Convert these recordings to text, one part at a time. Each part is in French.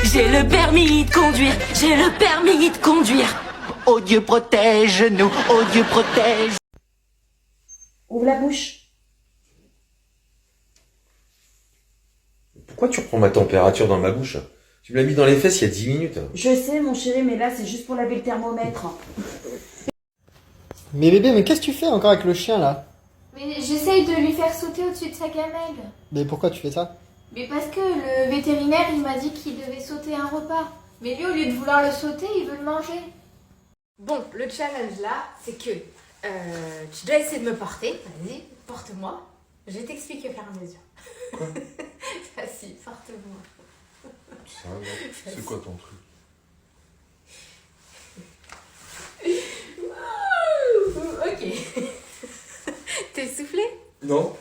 J'ai le permis de conduire, j'ai le permis de conduire. Oh Dieu protège-nous, oh Dieu protège. Ouvre la bouche. Pourquoi tu reprends ma température dans ma bouche? Tu me l'as mis dans les fesses il y a 10 minutes. Je sais mon chéri, mais là c'est juste pour laver le thermomètre. Mais bébé, mais qu'est-ce que tu fais encore avec le chien là? Mais j'essaye de lui faire sauter au-dessus de sa gamelle. Mais pourquoi tu fais ça? Mais parce que le vétérinaire, il m'a dit qu'il devait sauter un repas. Mais lui, au lieu de vouloir le sauter, il veut le manger. Bon, le challenge là, c'est que tu dois essayer de me porter. Vas-y, porte-moi. Je vais t'expliquer au fur et à mesure. Quoi? Vas-y, porte-moi. C'est quoi ton truc? Ok. T'es soufflé? Non.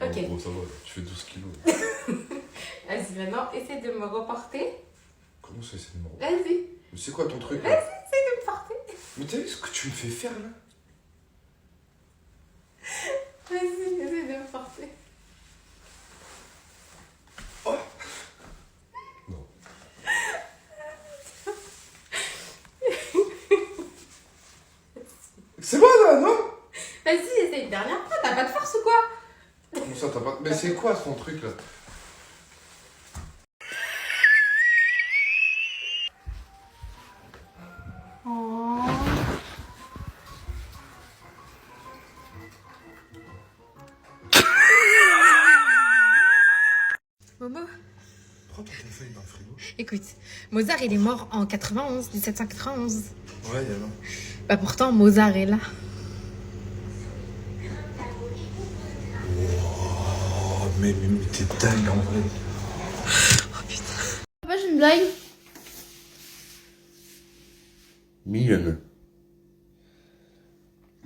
Ok. Bon, ça va, tu fais 12 kilos. Vas-y, maintenant, essaie de me reporter. Comment ça, c'est de me Vas-y. Mais c'est quoi ton truc? Vas-y, essaie de me porter. Mais t'as vu ce que tu me fais faire là? Vas-y, essaie de me porter. Oh. Non. C'est bon là, non? Vas-y, essaie une dernière fois. T'as pas de force ou quoi? Comment ça, t'as pas... Mais c'est quoi ton truc là? Momo, Prends ton téléphone dans le frigo. écoute, Mozart il est mort en 91, 1791. Ouais, alors. Bah pourtant Mozart est là. Oh, mais t'es dingue en vrai. Papa, j'ai une blague. Mignonne.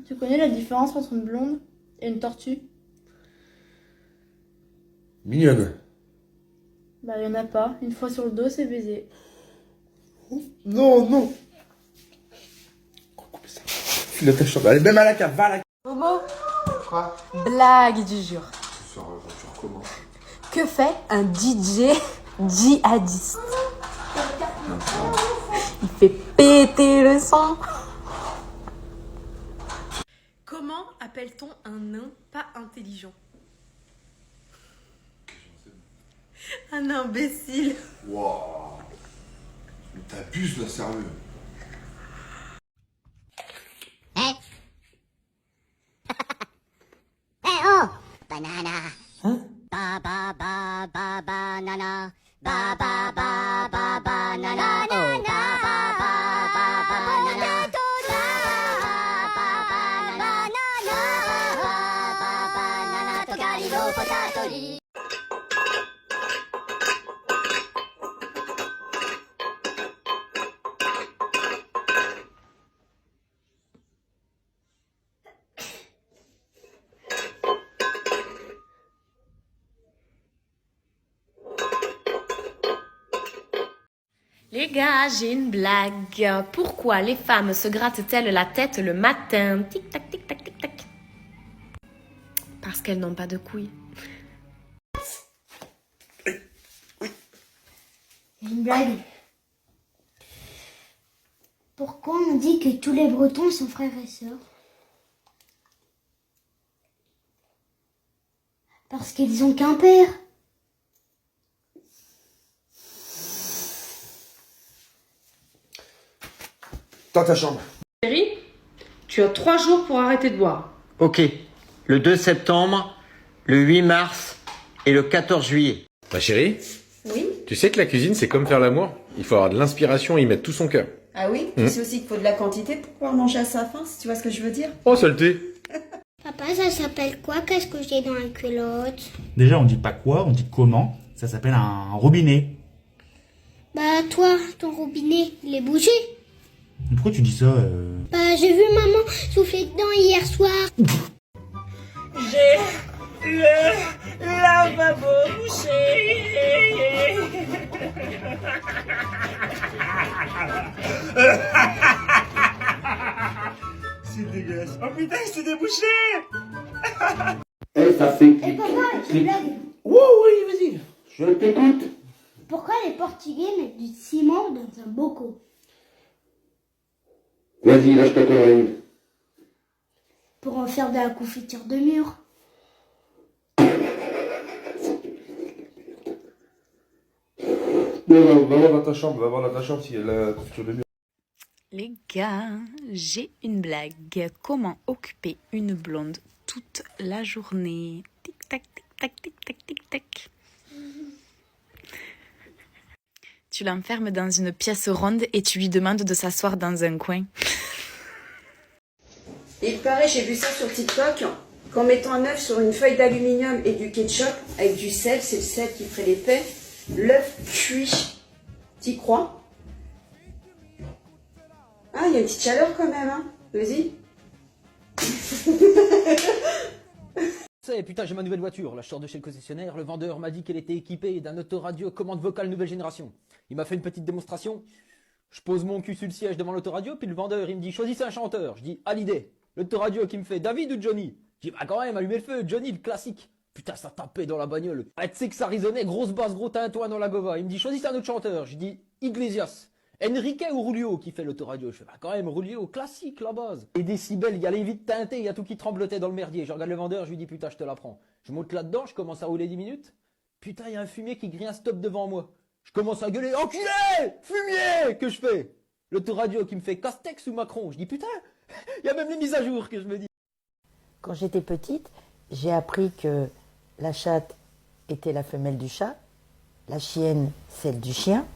Tu connais la différence entre une blonde et une tortue? Mignonne. Bah, y en a pas. Une fois sur le dos, c'est baisé. Non, non. File ta chambre. Allez, même à la cave, va à la cave. Momo, Quoi? blague du jour. Ce soir, l'aventure commence. Que fait un DJ djihadiste? Il fait péter le son. Comment appelle-t-on un nain pas intelligent? Un imbécile. Waouh. Mais t'abuses là, sérieux. Oh! Banana! Hein? Ba ba ba ba banana! Ba ba ba ba banana! Oh! Ba ba ba ba banana! Ba ba ba banana! Ba ba banana! Togari no potatori! Les gars, j'ai une blague. Pourquoi les femmes se grattent-elles la tête le matin? Tic-tac, tic-tac, tic-tac. Parce qu'elles n'ont pas de couilles. Une blague. Pourquoi on dit que tous les Bretons sont frères et sœurs? Parce qu'ils ont qu'un père. Dans ta chambre. Chérie, tu as 3 jours pour arrêter de boire. Ok, le 2 septembre, le 8 mars et le 14 juillet. Ma chérie, Oui? tu sais que la cuisine c'est comme faire l'amour. Il faut avoir de l'inspiration et y mettre tout son cœur. Ah oui? Tu sais aussi qu'il faut de la quantité pour pouvoir manger à sa faim, si tu vois ce que je veux dire. Oh, saleté! Papa, ça s'appelle quoi? Qu'est-ce que j'ai dans la culotte? Déjà, on dit pas quoi, on dit comment. Ça s'appelle un robinet. Bah toi, ton robinet, il est bouché. Pourquoi tu dis ça Bah j'ai vu maman souffler dedans hier soir. J'ai le lavabo bouché. C'est dégueulasse. Oh putain, c'est débouché. ça fait... Et papa, une blague. Oui, vas-y. Je t'écoute. Pourquoi les Portugais mettent du ciment dans un bocal? Vas-y, lâche ta connerie. Pour en faire de la confiture de mûre. Non, va voir dans ta chambre, s'il y a la confiture de mûre. Les gars, j'ai une blague. Comment occuper une blonde toute la journée? Tic-tac, tic-tac, tic-tac, tic-tac. Tu l'enfermes dans une pièce ronde et tu lui demandes de s'asseoir dans un coin. Il paraît, j'ai vu ça sur TikTok, qu'en mettant un œuf sur une feuille d'aluminium et du ketchup, avec du sel, c'est le sel qui ferait l'épais, l'œuf cuit. T'y crois? Ah, il y a une petite chaleur quand même, hein. Vas-y. Putain, j'ai ma nouvelle voiture. Là, je sors de chez le concessionnaire. Le vendeur m'a dit qu'elle était équipée d'un autoradio commande vocale nouvelle génération. Il m'a fait une petite démonstration. Je pose mon cul sur le siège devant l'autoradio, puis le vendeur, il me dit, choisissez un chanteur. Je dis, Hallyday. L'autoradio qui me fait, David ou Johnny? Je dis, bah quand même, allumez le feu, Johnny, le classique. Putain, ça tapait dans la bagnole. Ah, tu sais que ça résonnait, grosse basse, gros tintouin dans la gova. Il me dit, choisissez un autre chanteur. Je dis, Iglesias. Enrique ou Rulio qui fait l'autoradio? Je fais, bah quand même, Rulio, classique, la base. Les décibels, il y a les vitres teintées, il y a tout qui tremblotait dans le merdier. Je regarde le vendeur, je lui dis, putain, je te la prends. Je monte là-dedans, je commence à rouler 10 minutes. Putain, il y a un fumier qui grille un stop devant moi. Je commence à gueuler, enculé! Fumier! Que je fais? L'autoradio qui me fait Castex ou Macron? Je dis, putain, il y a même les mises à jour que je me dis. Quand j'étais petite, j'ai appris que la chatte était la femelle du chat, la chienne celle du chien,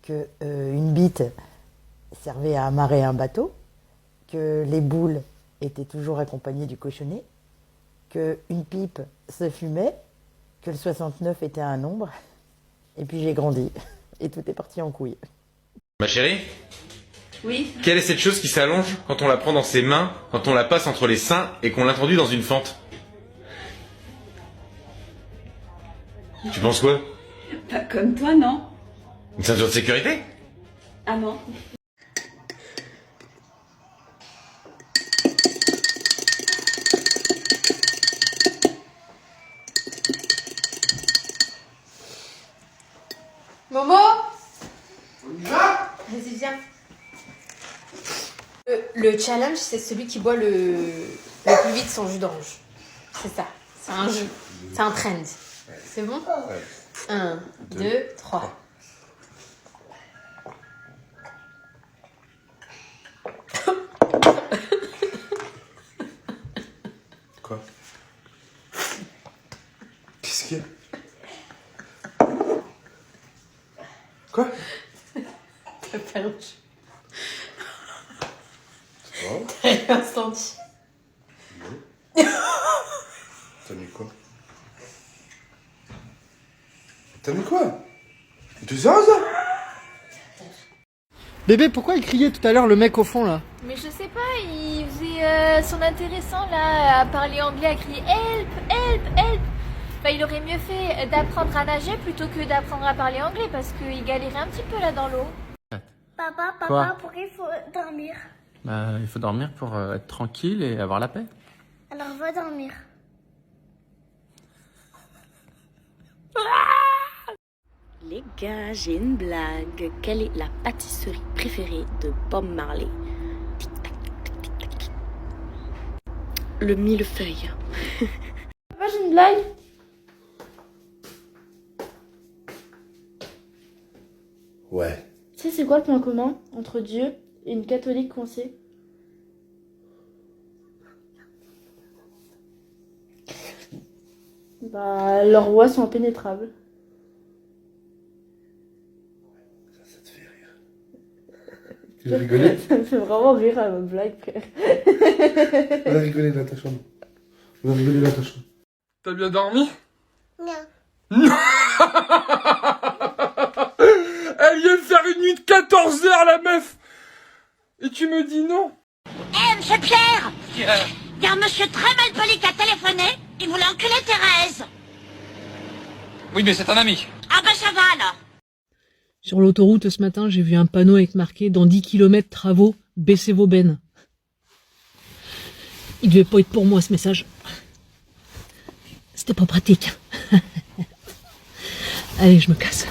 que une bite servait à amarrer un bateau, que les boules étaient toujours accompagnées du cochonnet, que une pipe se fumait, que le 69 était un nombre, et puis j'ai grandi, et tout est parti en couille. Ma chérie? Oui. Quelle est cette chose qui s'allonge quand on la prend dans ses mains, quand on la passe entre les seins et qu'on l'introduit dans une fente? Tu penses quoi? Pas comme toi, non? Une ceinture de sécurité? Ah non. Momo? Vas-y, viens. Le challenge, c'est celui qui boit le plus vite son jus d'orange. C'est ça. C'est un jus. C'est un trend. C'est bon? 1, 2, 3. Quoi? Qu'est-ce qu'il y a? Quoi? T'as perdu. C'est pas grave. T'as rien senti. T'as mis quoi? T'as mis quoi? Tu sais ça? Bébé, pourquoi il criait tout à l'heure le mec au fond là? Mais je sais pas, il faisait son intéressant là, à parler anglais, à crier help, help, help. Bah, il aurait mieux fait d'apprendre à nager plutôt que d'apprendre à parler anglais parce qu'il galérait un petit peu là dans l'eau. Papa, Quoi? pourquoi il faut dormir? Bah, il faut dormir pour être tranquille et avoir la paix. Alors va dormir. Les gars, j'ai une blague. Quelle est la pâtisserie préférée de Bob Marley? Tic-tac, tic-tac. Le millefeuille. Papa, j'ai une blague. Ouais. Tu sais, c'est quoi le point commun entre Dieu et une catholique coincée? Bah, leurs voix sont impénétrables. Ça te fait rire. Tu veux rigoler? Ça me fait vraiment rire à ma blague, frère. On va rigoler dans ta chambre. On va rigoler dans ta chambre. T'as bien dormi? Non. Elle vient de faire une nuit de 14 heures, la meuf! Et tu me dis non? Monsieur Pierre! Il y a un monsieur très mal poli qui a téléphoné. Il voulait enculer Thérèse. Oui, mais c'est un ami. Ah bah ça va alors. Sur l'autoroute ce matin, j'ai vu un panneau avec marqué « Dans 10 km travaux, baissez vos bennes ». Il devait pas être pour moi ce message. C'était pas pratique. Allez, je me casse.